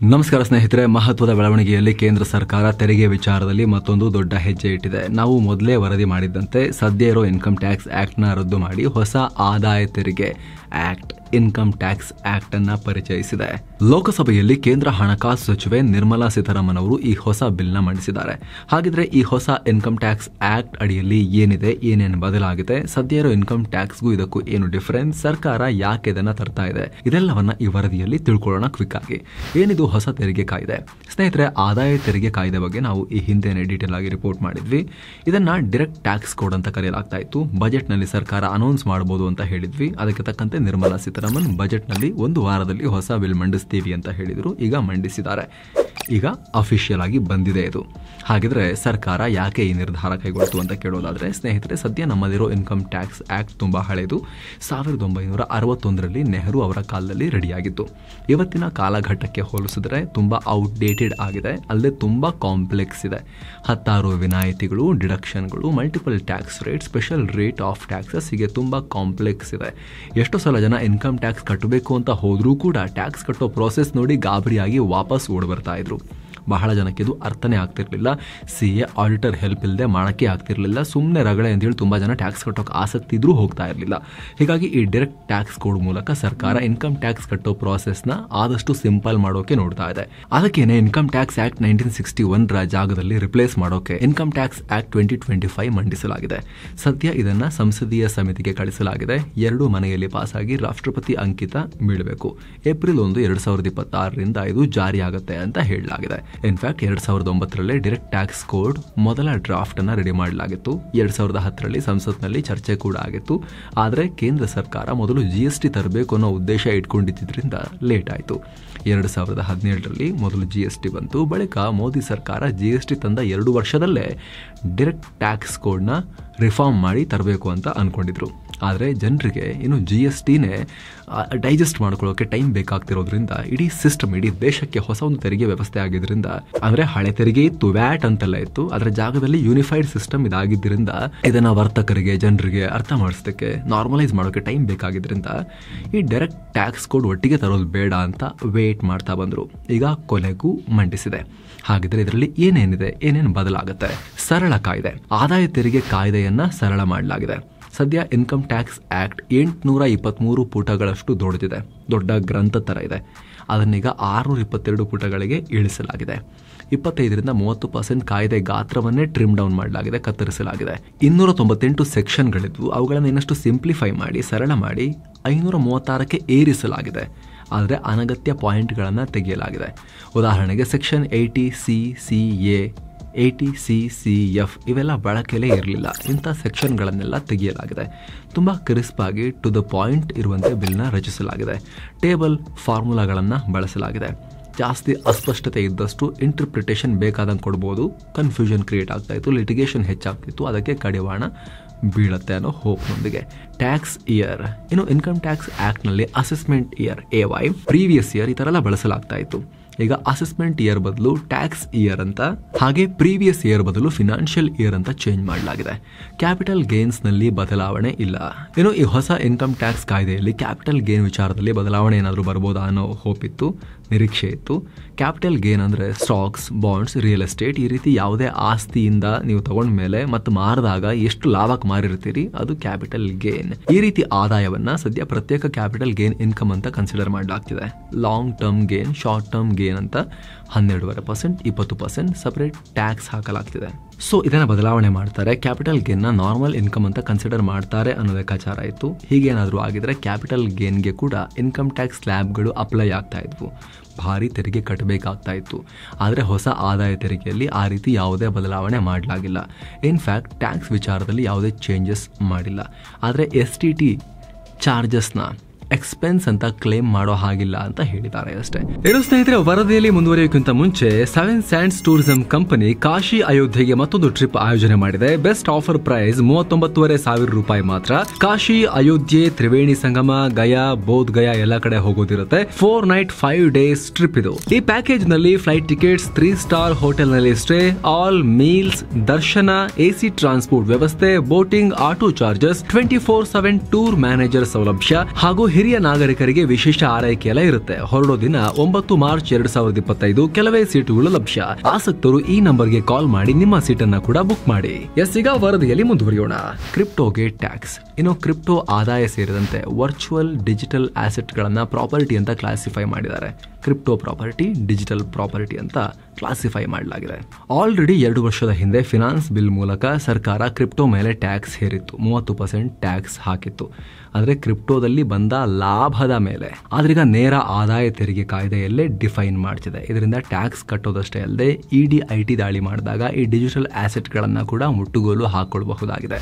ನಮಸ್ಕಾರ ಸ್ನೇಹಿತರೆ, ಮಹತ್ವದ ಬೆಳವಣಿಗೆಯಲ್ಲಿ ಕೇಂದ್ರ ಸರ್ಕಾರ ತೆರಿಗೆ ವಿಚಾರದಲ್ಲಿ ಮತ್ತೊಂದು ದೊಡ್ಡ ಹೆಜ್ಜೆ ಇಟ್ಟಿದೆ. ನಾವು ಮೊದಲೇ ವರದಿ ಮಾಡಿದಂತೆ ಸದ್ಯ ಇರೋ ಇನ್ಕಮ್ ಟ್ಯಾಕ್ಸ್ ಆಕ್ಟ್ ನ ರದ್ದು ಮಾಡಿ ಹೊಸ ಆದಾಯ ತೆರಿಗೆ ಆಕ್ಟ್, ಇನ್ಕಮ್ ಟ್ಯಾಕ್ಸ್ ಆಕ್ಟ್ ಅನ್ನ ಪರಿಚಯಿಸಿದೆ. ಲೋಕಸಭೆಯಲ್ಲಿ ಕೇಂದ್ರ ಹಣಕಾಸು ಸಚಿವೆ ನಿರ್ಮಲಾ ಸೀತಾರಾಮನ್ ಅವರು ಈ ಹೊಸ ಬಿಲ್ ನ ಮಂಡಿಸಿದ್ದಾರೆ. ಹಾಗಿದ್ರೆ ಈ ಹೊಸ ಇನ್ಕಮ್ ಟ್ಯಾಕ್ಸ್ ಆಕ್ಟ್ ಅಡಿಯಲ್ಲಿ ಏನಿದೆ, ಏನೇನು ಬದಲಾಗಿದೆ, ಸದ್ಯ ಇರೋ ಇನ್ಕಮ್ ಟ್ಯಾಕ್ಸ್ಗೂ ಇದಕ್ಕೂ ಏನು ಡಿಫರೆನ್ಸ್, ಸರ್ಕಾರ ಯಾಕೆ ಇದನ್ನ ತರ್ತಾ ಇದೆ, ಇದೆಲ್ಲವನ್ನ ಈ ವರದಿಯಲ್ಲಿ ತಿಳ್ಕೊಳ್ಳೋಣ ಕ್ವಿಕ್ ಆಗಿ. ಏನಿದು ಹೊಸ ತೆರಿಗೆ ಕಾಯ್ದೆ? ಸ್ನೇಹಿತರೆ, ಆದಾಯ ತೆರಿಗೆ ಕಾಯ್ದೆ ಬಗ್ಗೆ ನಾವು ಈ ಹಿಂದೆನೆ ಡೀಟೇಲ್ ಆಗಿ ರಿಪೋರ್ಟ್ ಮಾಡಿದ್ವಿ. ಇದನ್ನ ಡೈರೆಕ್ಟ್ ಟ್ಯಾಕ್ಸ್ ಕೋಡ್ ಅಂತ ಕರೆಯಲಾಗ್ತಾ ಇತ್ತು. ಬಜೆಟ್ ನಲ್ಲಿ ಸರ್ಕಾರ ಅನೌನ್ಸ್ ಮಾಡಬಹುದು ಅಂತ ಹೇಳಿದ್ವಿ. ಅದಕ್ಕೆ ತಕ್ಕಂತೆ ನಿರ್ಮಲಾ ಸೀತಾರಾಮನ್ ಬಜೆಟ್ ನಲ್ಲಿ ಒಂದು ವಾರದಲ್ಲಿ ಹೊಸ ಬಿಲ್ ಮಂಡಿಸ್ತೀವಿ ಅಂತ ಹೇಳಿದ್ರು. ಈಗ ಮಂಡಿಸಿದ್ದಾರೆ. ಈಗ ಅಫಿಷಿಯಲ್ ಆಗಿ ಬಂದಿದೆ ಇದು. ಹಾಗಿದ್ರೆ ಸರ್ಕಾರ ಯಾಕೆ ಈ ನಿರ್ಧಾರ ಕೈಗೊಳ್ತು ಅಂತ ಕೇಳೋದಾದ್ರೆ, ಸ್ನೇಹಿತರೆ, ಸದ್ಯ ನಮ್ಮಲ್ಲಿರೋ ಇನ್ಕಮ್ ಟ್ಯಾಕ್ಸ್ ಆಕ್ಟ್ ತುಂಬಾ ಹಳೆಯದು. 1961ರಲ್ಲಿ ನೆಹರು ಅವರ ಕಾಲದಲ್ಲಿ ರೆಡಿಯಾಗಿತ್ತು. ಇವತ್ತಿನ ಕಾಲಘಟ್ಟಕ್ಕೆ ಹೋಲಿಸಿದ್ರೆ ತುಂಬಾ ಔಟ್ಡೇಟೆಡ್ ಆಗಿದೆ. ಅಲ್ಲದೆ ತುಂಬಾ ಕಾಂಪ್ಲೆಕ್ಸ್ ಇದೆ. 16 ವಿನಾಯಿತಿಗಳು, ಡಿಡಕ್ಷನ್ಗಳು, multiple tax rate, special rate of taxes, ಹೀಗೆ ತುಂಬಾ ಕಾಂಪ್ಲೆಕ್ಸ್ ಇದೆ. ಎಷ್ಟೋ ಸಲ ಜನ ಇನ್ಕಮ್ ಟ್ಯಾಕ್ಸ್ ಕಟ್ಟಬೇಕು ಅಂತ ಹೋದ್ರೂ ಕೂಡ ಟ್ಯಾಕ್ಸ್ ಕಟ್ಟೋ ಪ್ರೋಸೆಸ್ ನೋಡಿ ಗಾಬರಿಯಾಗಿ ವಾಪಸ್ ಓಡ್ ಬರ್ತಾ ಇದ್ರು. ಬಹಳ ಜನಕ್ಕೆ ಇದು ಅರ್ಥನೇ ಆಗ್ತಿರ್ಲಿಲ್ಲ. CA ಆಡಿಟರ್ ಹೆಲ್ಪ್ ಇಲ್ಲದೆ ಮಾಡಕ್ಕೆ ಆಗ್ತಿರ್ಲಿಲ್ಲ. ಸುಮ್ಮನೆ ರಗಳೆ ಅಂತ ಹೇಳಿ ತುಂಬಾ ಜನ ಟ್ಯಾಕ್ಸ್ ಕಟ್ಟೋಕೆ ಆಸಕ್ತಿ ಇದ್ರೂ ಹೋಗ್ತಾ ಇರಲಿಲ್ಲ. ಹೀಗಾಗಿ ಈ ಡೈರೆಕ್ಟ್ ಟ್ಯಾಕ್ಸ್ ಕೋಡ್ ಮೂಲಕ ಸರ್ಕಾರ ಇನ್ಕಮ್ ಟ್ಯಾಕ್ಸ್ ಕಟ್ಟೋ ಪ್ರಾಸೆಸ್ ನ ಆದಷ್ಟು ಸಿಂಪಲ್ ಮಾಡೋಕೆ ನೋಡ್ತಾ ಇದೆ. ಅದಕ್ಕೇನೆ ಇನ್ಕಮ್ ಟ್ಯಾಕ್ಸ್ ಆಕ್ಟ್ 1961 ಜಾಗದಲ್ಲಿ ರಿಪ್ಲೇಸ್ ಮಾಡೋಕೆ ಇನ್ಕಮ್ ಟ್ಯಾಕ್ಸ್ ಆಕ್ಟ್ 2025 ಮಂಡಿಸಲಾಗಿದೆ. ಸದ್ಯ ಇದನ್ನ ಸಂಸದೀಯ ಸಮಿತಿಗೆ ಕಳಿಸಲಾಗಿದೆ. 2 ಮನೆಯಲ್ಲಿ ಪಾಸ್ ಆಗಿ ರಾಷ್ಟ್ರಪತಿ ಅಂಕಿತ ಬೀಳಬೇಕು. ಏಪ್ರಿಲ್ 1, 2026ರಿಂದ ಇದು ಜಾರಿಯಾಗುತ್ತೆ ಅಂತ ಹೇಳಲಾಗಿದೆ. ಇನ್ಫ್ಯಾಕ್ಟ್ 2009ರಲ್ಲಿ ಡೈರೆಕ್ಟ್ ಟ್ಯಾಕ್ಸ್ ಕೋಡ್ ಮೊದಲ ಡ್ರಾಫ್ಟ್ ಅನ್ನ ರೆಡಿ ಮಾಡಲಾಗಿತ್ತು. 2010ರಲ್ಲಿ ಸಂಸತ್ನಲ್ಲಿ ಚರ್ಚೆ ಕೂಡ ಆಗಿತ್ತು. ಆದರೆ ಕೇಂದ್ರ ಸರ್ಕಾರ ಮೊದಲು GST ತರಬೇಕು ಅನ್ನೋ ಉದ್ದೇಶ ಇಟ್ಕೊಂಡಿದ್ದರಿಂದ ಲೇಟ್ ಆಯಿತು. 2017ರಲ್ಲಿ ಮೊದಲು GST ಬಂತು. ಬಳಿಕ ಮೋದಿ ಸರ್ಕಾರ GST ತಂದ 2 ವರ್ಷದಲ್ಲೇ ಡೈರೆಕ್ಟ್ ಟ್ಯಾಕ್ಸ್ ಕೋಡ್ನ ರಿಫಾರ್ಮ್ ಮಾಡಿ ತರಬೇಕು ಅಂತ ಅನ್ಕೊಂಡಿದ್ರು. ಆದರೆ ಜನರಿಗೆ ಇನ್ನು GSTನೇ ಡೈಜೆಸ್ಟ್ ಮಾಡ್ಕೊಳ್ಳೋಕೆ ಟೈಮ್ ಬೇಕಾಗ್ತಿರೋದ್ರಿಂದ ಇಡೀ ಸಿಸ್ಟಮ್, ಇಡೀ ದೇಶಕ್ಕೆ ಹೊಸ ಒಂದು ತೆರಿಗೆ ವ್ಯವಸ್ಥೆ ಆಗಿದ್ದರಿಂದ, ಅಂದ್ರೆ ಹಳೆ ತೆರಿಗೆ ಇತ್ತು, ವ್ಯಾಟ್ ಅಂತೆಲ್ಲ ಇತ್ತು, ಅದರ ಜಾಗದಲ್ಲಿ ಯೂನಿಫೈಡ್ ಸಿಸ್ಟಮ್ ಇದಾಗಿದ್ದರಿಂದ ಇದನ್ನ ವರ್ತಕರಿಗೆ, ಜನರಿಗೆ ಅರ್ಥ ಮಾಡಿಸೋದಕ್ಕೆ, ನಾರ್ಮಲೈಸ್ ಮಾಡೋಕೆ ಟೈಮ್ ಬೇಕಾಗಿದ್ದರಿಂದ ಈ ಡೈರೆಕ್ಟ್ ಟ್ಯಾಕ್ಸ್ ಕೋಡ್ ಒಟ್ಟಿಗೆ ತರೋದು ಬೇಡ ಅಂತ ವೇಟ್ ಮಾಡ್ತಾ ಬಂದ್ರು. ಈಗ ಕೊನೆಗೂ ಮಂಡಿಸಿದೆ. ಹಾಗಿದ್ರೆ ಇದರಲ್ಲಿ ಏನೇನಿದೆ, ಏನೇನು ಬದಲಾಗುತ್ತೆ? ಸರಳ ಕಾಯ್ದೆ, ಆದಾಯ ತೆರಿಗೆ ಕಾಯ್ದೆಯನ್ನ ಸರಳ ಮಾಡಲಾಗಿದೆ. ಸದ್ಯ ಇನ್ಕಮ್ ಟ್ಯಾಕ್ಸ್ ಆಕ್ಟ್ 823 ಪುಟಗಳಷ್ಟು ದೊಡ್ಡದಿದೆ. ದೊಡ್ಡ ಗ್ರಂಥ ತರ ಇದೆ. ಅದನ್ನೀಗ 622 ಪುಟಗಳಿಗೆ ಇಳಿಸಲಾಗಿದೆ. 25ರಿಂದ 30% ಕಾಯ್ದೆ ಗಾತ್ರವನ್ನೇ ಟ್ರಿಮ್ ಡೌನ್ ಮಾಡಲಾಗಿದೆ, ಕತ್ತರಿಸಲಾಗಿದೆ. 298 ಸೆಕ್ಷನ್ಗಳಿದ್ವು. ಅವುಗಳನ್ನು ಇನ್ನಷ್ಟು ಸಿಂಪ್ಲಿಫೈ ಮಾಡಿ, ಸರಳ ಮಾಡಿ 536ಕ್ಕೆ ಏರಿಸಲಾಗಿದೆ. ಆದರೆ ಅನಗತ್ಯ ಪಾಯಿಂಟ್ಗಳನ್ನು ತೆಗೆಯಲಾಗಿದೆ. ಉದಾಹರಣೆಗೆ ಸೆಕ್ಷನ್ 80CCA, 80CCF ಇವೆಲ್ಲ ಬಳಕೆಯಲ್ಲೇ ಇರಲಿಲ್ಲ. ಇಂಥ ಸೆಕ್ಷನ್ಗಳನ್ನೆಲ್ಲ ತೆಗೆಯಲಾಗಿದೆ. ತುಂಬ ಕ್ರಿಸ್ಪ್ ಆಗಿ ಟು ದ ಪಾಯಿಂಟ್ ಇರುವಂತೆ ಬಿಲ್ನ ರಚಿಸಲಾಗಿದೆ. ಟೇಬಲ್, ಫಾರ್ಮುಲಾಗಳನ್ನು ಬಳಸಲಾಗಿದೆ. ಜಾಸ್ತಿ ಅಸ್ಪಷ್ಟತೆ ಇದ್ದಷ್ಟು ಇಂಟರ್ಪ್ರಿಟೇಷನ್ ಬೇಕಾದಂಗೆ ಕೊಡ್ಬೋದು. ಕನ್ಫ್ಯೂಷನ್ ಕ್ರಿಯೇಟ್ ಆಗ್ತಾ ಇತ್ತು, ಲಿಟಿಗೇಷನ್ ಹೆಚ್ಚಾಗ್ತಿತ್ತು. ಅದಕ್ಕೆ ಕಡಿವಾಣ ಬೀಳತ್ತೆ ಅನ್ನೋ ಹೋಪ್ನೊಂದಿಗೆ. ಟ್ಯಾಕ್ಸ್ ಇಯರ್, ಇನ್ನು ಇನ್ಕಮ್ ಟ್ಯಾಕ್ಸ್ ಆಕ್ಟ್ನಲ್ಲಿ assessment year AY, previous year ಈ ಥರ ಎಲ್ಲ ಬಳಸಲಾಗ್ತಾ ಇತ್ತು. ಈಗ ಅಸೆಸ್ಮೆಂಟ್ ಇಯರ್ ಬದಲು ಟ್ಯಾಕ್ಸ್ ಇಯರ್ ಅಂತ, ಹಾಗೆ ಪ್ರೀವಿಯಸ್ ಇಯರ್ ಬದಲು ಫಿನಾನ್ಷಿಯಲ್ ಇಯರ್ ಅಂತ ಚೇಂಜ್ ಮಾಡಲಾಗಿದೆ. ಕ್ಯಾಪಿಟಲ್ ಗೇನ್ಸ್ ನಲ್ಲಿ ಬದಲಾವಣೆ ಇಲ್ಲ. ಇನ್ನು ಈ ಹೊಸ ಇನ್ಕಮ್ ಟ್ಯಾಕ್ಸ್ ಕಾಯ್ದೆಯಲ್ಲಿ ಕ್ಯಾಪಿಟಲ್ ಗೇನ್ ವಿಚಾರದಲ್ಲಿ ಬದಲಾವಣೆ ಏನಾದರೂ ಬರ್ಬೋದಾ ಅನ್ನೋ ಹೋಪ್ ಇತ್ತು, ನಿರೀಕ್ಷೆ ಇತ್ತು. ಕ್ಯಾಪಿಟಲ್ ಗೇನ್ ಅಂದ್ರೆ ಸ್ಟಾಕ್ಸ್, ಬಾಂಡ್ಸ್, ರಿಯಲ್ ಎಸ್ಟೇಟ್, ಈ ರೀತಿ ಯಾವುದೇ ಆಸ್ತಿಯಿಂದ ನೀವು ತಗೊಂಡ ಮೇಲೆ ಮತ್ತು ಮಾರಿದಾಗ ಎಷ್ಟು ಲಾಭಕ್ಕೆ ಮಾರಿರ್ತೀರಿ ಅದು ಕ್ಯಾಪಿಟಲ್ ಗೇನ್. ಈ ರೀತಿ ಆದಾಯವನ್ನ ಸದ್ಯ ಪ್ರತ್ಯೇಕ ಕ್ಯಾಪಿಟಲ್ ಗೇನ್ ಇನ್ಕಮ್ ಅಂತ ಕನ್ಸಿಡರ್ ಮಾಡಲಾಗ್ತಿದೆ. Long term gain, short term gain ಅಂತ 12.5%, 20% ಸಪರೇಟ್ ಟ್ಯಾಕ್ಸ್ ಹಾಕಲಾಗ್ತಿದೆ. ಸೊ ಇದನ್ನ ಬದಲಾವಣೆ ಮಾಡ್ತಾರೆ. ಕ್ಯಾಪಿಟಲ್ ಗೇನ್ ನ ನಾರ್ಮಲ್ ಇನ್ಕಮ್ ಅಂತ ಕನ್ಸಿಡರ್ ಮಾಡ್ತಾರೆ ಅನ್ನೋ ಲೆಕ್ಕಾಚಾರ ಇತ್ತು. ಹೀಗೇನಾದ್ರೂ ಆಗಿದ್ರೆ ಕ್ಯಾಪಿಟಲ್ ಗೇನ್ಗೆ ಕೂಡ ಇನ್ಕಮ್ ಟ್ಯಾಕ್ಸ್ ಸ್ಲ್ಯಾಬ್ಗಳು ಅಪ್ಲೈ ಆಗ್ತಾ ಇದ್ವು. ಭಾರಿ ತೆರಿಗೆ ಕಟ್ಟಬೇಕಾಗ್ತಾ ಇತ್ತು. ಆದರೆ ಹೊಸ ಆದಾಯ ತೆರಿಗೆಯಲ್ಲಿ ಆ ರೀತಿ ಯಾವುದೇ ಬದಲಾವಣೆ ಮಾಡಲಾಗಿಲ್ಲ. ಇನ್ಫ್ಯಾಕ್ಟ್ ಟ್ಯಾಕ್ಸ್ ವಿಚಾರದಲ್ಲಿ ಯಾವುದೇ ಚೇಂಜಸ್ ಮಾಡಿಲ್ಲ. ಆದರೆ STT ಚಾರ್ಜಸ್ನ ಎಕ್ಸ್ಪೆನ್ಸ್ ಅಂತ ಕ್ಲೇಮ್ ಮಾಡೋ ಹಾಗಿಲ್ಲ ಅಂತ ಹೇಳಿದ್ದಾರೆ ಅಷ್ಟೇ. ಏನು ಸ್ನೇಹಿತರೆ, ವರದಿಯಲ್ಲಿ ಮುಂದುವರಿಯೋಕ್ಕಿಂತ ಮುಂಚೆ 7 ಸ್ಯಾಂಡ್ಸ್ ಟೂರಿಸಂ ಕಂಪನಿ ಕಾಶಿ ಅಯೋಧ್ಯೆಗೆ ಮತ್ತೊಂದು ಟ್ರಿಪ್ ಆಯೋಜನೆ ಮಾಡಿದೆ. ಬೆಸ್ಟ್ ಆಫರ್ ಪ್ರೈಸ್ 39,500 ರೂಪಾಯಿ ಮಾತ್ರ. ಕಾಶಿ, ಅಯೋಧ್ಯೆ, ತ್ರಿವೇಣಿ ಸಂಗಮ, ಗಯಾ, ಬೋಧ್ ಗಯಾ ಎಲ್ಲ ಕಡೆ ಹೋಗೋದಿರುತ್ತೆ. 4 ನೈಟ್ 5 ಡೇಸ್ ಟ್ರಿಪ್ ಇದು. ಈ ಪ್ಯಾಕೇಜ್ ನಲ್ಲಿ ಫ್ಲೈಟ್ ಟಿಕೆಟ್ಸ್, 3 ಸ್ಟಾರ್ ಹೋಟೆಲ್ ನಲ್ಲಿ ಸ್ಟೇ, ಆಲ್ ಮೀಲ್ಸ್, ದರ್ಶನ, AC ಟ್ರಾನ್ಸ್ಪೋರ್ಟ್ ವ್ಯವಸ್ಥೆ, boating, auto charges, 24/7 tour manager ಸೌಲಭ್ಯ ಹಾಗೂ ಹಿರಿಯ ನಾಗರಿಕರಿಗೆ ವಿಶೇಷ ಆರೈಕೆ ಎಲ್ಲ ಇರುತ್ತೆ. ಹೊರಡೋ ದಿನ 9 ಮಾರ್ಚ್ 2025. ಕೆಲವೇ ಸೀಟುಗಳು ಲಭ್ಯ. ಆಸಕ್ತರು ಈ ನಂಬರ್ಗೆ ಕಾಲ್ ಮಾಡಿ ನಿಮ್ಮ ಸೀಟನ್ನ ಕೂಡ ಬುಕ್ ಮಾಡಿ. ಈಗ ವರದಿಯಲ್ಲಿ ಮುಂದುವರಿಯೋಣ. ಕ್ರಿಪ್ಟೋಗೆ ಟ್ಯಾಕ್ಸ್. ಇನ್ನು ಕ್ರಿಪ್ಟೋ ಆದಾಯ ಸೇರಿದಂತೆ ವರ್ಚುವಲ್ ಡಿಜಿಟಲ್ ಆಸೆಟ್ ಗಳನ್ನ ಪ್ರಾಪರ್ಟಿ ಅಂತ ಕ್ಲಾಸಿಫೈ ಮಾಡಿದ್ದಾರೆ. ಕ್ರಿಪ್ಟೋ ಪ್ರಾಪರ್ಟಿ, ಡಿಜಿಟಲ್ ಪ್ರಾಪರ್ಟಿ ಅಂತ ಕ್ಲಾಸಿಫೈ ಮಾಡಲಾಗಿದೆ. ಆಲ್ರೆಡಿ 2 ವರ್ಷದ ಹಿಂದೆ ಫಿನಾನ್ಸ್ ಬಿಲ್ ಮೂಲಕ ಸರ್ಕಾರ ಕ್ರಿಪ್ಟೋ ಮೇಲೆ ಟ್ಯಾಕ್ಸ್ ಹೇರಿತ್ತು. 30% ಟ್ಯಾಕ್ಸ್ ಹಾಕಿತ್ತು. ಆದರೆ ಕ್ರಿಪ್ಟೋದಲ್ಲಿ ಬಂದ ಲಾಭದ ಮೇಲೆ. ಆದ್ರೀಗ ನೇರ ಆದಾಯ ತೆರಿಗೆ ಕಾಯ್ದೆಯಲ್ಲೇ ಡಿಫೈನ್ ಮಾಡ್ತಿದೆ. ಇದರಿಂದ ಟ್ಯಾಕ್ಸ್ ಕಟ್ಟೋದಷ್ಟೇ ಅಲ್ಲದೆ ED/IT ದಾಳಿ ಮಾಡಿದಾಗ ಈ ಡಿಜಿಟಲ್ ಆಸೆಟ್ಗಳನ್ನು ಕೂಡ ಮುಟ್ಟುಗೋಲು ಹಾಕೊಳ್ಳಬಹುದಾಗಿದೆ.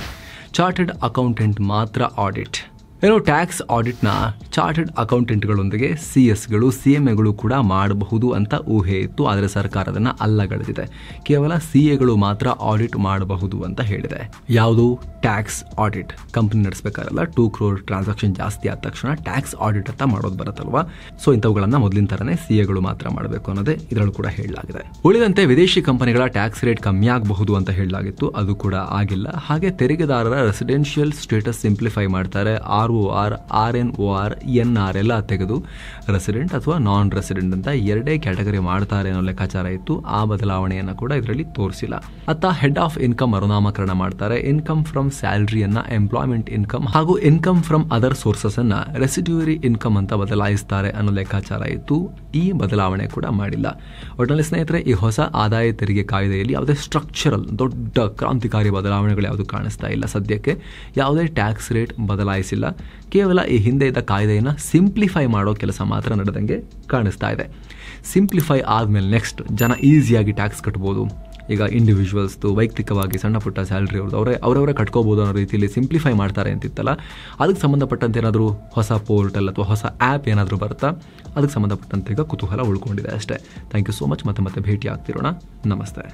ಚಾರ್ಟೆಡ್ ಅಕೌಂಟೆಂಟ್ ಮಾತ್ರ ಆಡಿಟ್. ಏನೋ ಟ್ಯಾಕ್ಸ್ ಆಡಿಟ್ನ ಚಾರ್ಟೆಡ್ ಅಕೌಂಟೆಂಟ್ಗಳೊಂದಿಗೆ CSಗಳು CMAಗಳು ಕೂಡ ಮಾಡಬಹುದು ಅಂತ ಊಹೆ ಇತ್ತು. ಆದರೆ ಸರ್ಕಾರ ಅದನ್ನು ಅಲ್ಲಗಳೆದಿದೆ. ಕೇವಲ CAಗಳು ಮಾತ್ರ ಆಡಿಟ್ ಮಾಡಬಹುದು ಅಂತ ಹೇಳಿದೆ. ಯಾವುದು ಟ್ಯಾಕ್ಸ್ ಆಡಿಟ್? ಕಂಪನಿ ನಡೆಸಬೇಕಾರಲ್ಲ 2 crore ಟ್ರಾನ್ಸಾಕ್ಷನ್ ಜಾಸ್ತಿ ಆದ ತಕ್ಷಣ ಟ್ಯಾಕ್ಸ್ ಆಡಿಟ್ ಅಂತ ಮಾಡೋದು ಬರುತ್ತಲ್ವಾ. ಸೊ ಇಂಥವುಗಳನ್ನ ಮೊದಲಿನ ತರನೇ CAಗಳು ಮಾತ್ರ ಮಾಡಬೇಕು ಅನ್ನೋದೇ ಇದರಲ್ಲೂ ಕೂಡ ಹೇಳಲಾಗಿದೆ. ಉಳಿದಂತೆ ವಿದೇಶಿ ಕಂಪನಿಗಳ ಟ್ಯಾಕ್ಸ್ ರೇಟ್ ಕಮ್ಮಿ ಆಗಬಹುದು ಅಂತ ಹೇಳಲಾಗಿತ್ತು. ಅದು ಕೂಡ ಆಗಿಲ್ಲ. ಹಾಗೆ ತೆರಿಗೆದಾರರ ರೆಸಿಡೆನ್ಷಿಯಲ್ ಸ್ಟೇಟಸ್ ಸಿಂಪ್ಲಿಫೈ ಮಾಡ್ತಾರೆ. ROR, RNOR, NR ಎಲ್ಲ ತೆಗೆದು ರೆಸಿಡೆಂಟ್ ಅಥವಾ ನಾನ್ ರೆಸಿಡೆಂಟ್ ಅಂತ 2 ಕ್ಯಾಟಗರಿ ಮಾಡ್ತಾರೆ ಅನ್ನೋ ಲೆಕ್ಕಾಚಾರ ಇತ್ತು. ಆ ಬದಲಾವಣೆಯನ್ನು ಕೂಡ ಇದರಲ್ಲಿ ತೋರಿಸಿಲ್ಲ. ಹೆಡ್ ಆಫ್ ಇನ್ಕಮ್ ಮರುನಾಮಕರಣ ಮಾಡ್ತಾರೆ. ಇನ್ಕಮ್ ಫ್ರಮ್ ಸ್ಯಾಲರಿಯನ್ನ ಎಂಪ್ಲಾಯ್ಮೆಂಟ್ ಇನ್ಕಮ್ ಹಾಗೂ ಇನ್ಕಮ್ ಫ್ರಮ್ ಅದರ್ ಸೋರ್ಸಸ್ ಅನ್ನ ರೆಸಿಡ್ಯೂರಿ ಇನ್ಕಮ್ ಅಂತ ಬದಲಾಯಿಸ್ತಾರೆ ಅನ್ನೋ ಲೆಕ್ಕಾಚಾರ ಇತ್ತು. ಈ ಬದಲಾವಣೆ ಕೂಡ ಮಾಡಿಲ್ಲ. ಒಟ್ಟಿನಲ್ಲಿ ಸ್ನೇಹಿತರೆ, ಈ ಹೊಸ ಆದಾಯ ತೆರಿಗೆ ಕಾಯ್ದೆಯಲ್ಲಿ ಯಾವುದೇ ಸ್ಟ್ರಕ್ಚರಲ್ ದೊಡ್ಡ ಕ್ರಾಂತಿಕಾರಿ ಬದಲಾವಣೆಗಳು ಯಾವುದು ಕಾಣಿಸ್ತಾ ಇಲ್ಲ. ಸದ್ಯಕ್ಕೆ ಯಾವುದೇ ಟ್ಯಾಕ್ಸ್ ರೇಟ್ ಬದಲಾಯಿಸಿಲ್ಲ. ಕೇವಲ ಈ ಹಿಂದೆ ಇದ್ದ ಕಾಯ್ದೆಯನ್ನು ಸಿಂಪ್ಲಿಫೈ ಮಾಡೋ ಕೆಲಸ ಮಾತ್ರ ನಡೆದಂಗೆ ಕಾಣಿಸ್ತಾ ಇದೆ. ಸಿಂಪ್ಲಿಫೈ ಆದಮೇಲೆ ನೆಕ್ಸ್ಟ್ ಜನ ಈಸಿಯಾಗಿ ಟ್ಯಾಕ್ಸ್ ಕಟ್ಬೋದು. ಈಗ ಇಂಡಿವಿಜುವಲ್ಸ್ದು ವೈಯಕ್ತಿಕವಾಗಿ ಸಣ್ಣ ಪುಟ್ಟ ಸ್ಯಾಲ್ರಿ ಅವರವರೇ ಕಟ್ಕೋಬೋದು ಅನ್ನೋ ರೀತಿಯಲ್ಲಿ ಸಿಂಪ್ಲಿಫೈ ಮಾಡ್ತಾರೆ ಅಂತಿತ್ತಲ್ಲ. ಅದಕ್ಕೆ ಸಂಬಂಧಪಟ್ಟಂತೆ ಏನಾದರೂ ಹೊಸ ಪೋರ್ಟಲ್ ಅಥವಾ ಹೊಸ ಆ್ಯಪ್ ಏನಾದರೂ ಬರುತ್ತಾ? ಅದಕ್ಕೆ ಸಂಬಂಧಪಟ್ಟಂತೆ ಈಗ ಕುತೂಹಲ ಉಳ್ಕೊಂಡಿದೆ ಅಷ್ಟೇ. Thank you so much. ಮತ್ತೆ ಭೇಟಿ ಆಗ್ತಿರೋಣ. ನಮಸ್ತೆ.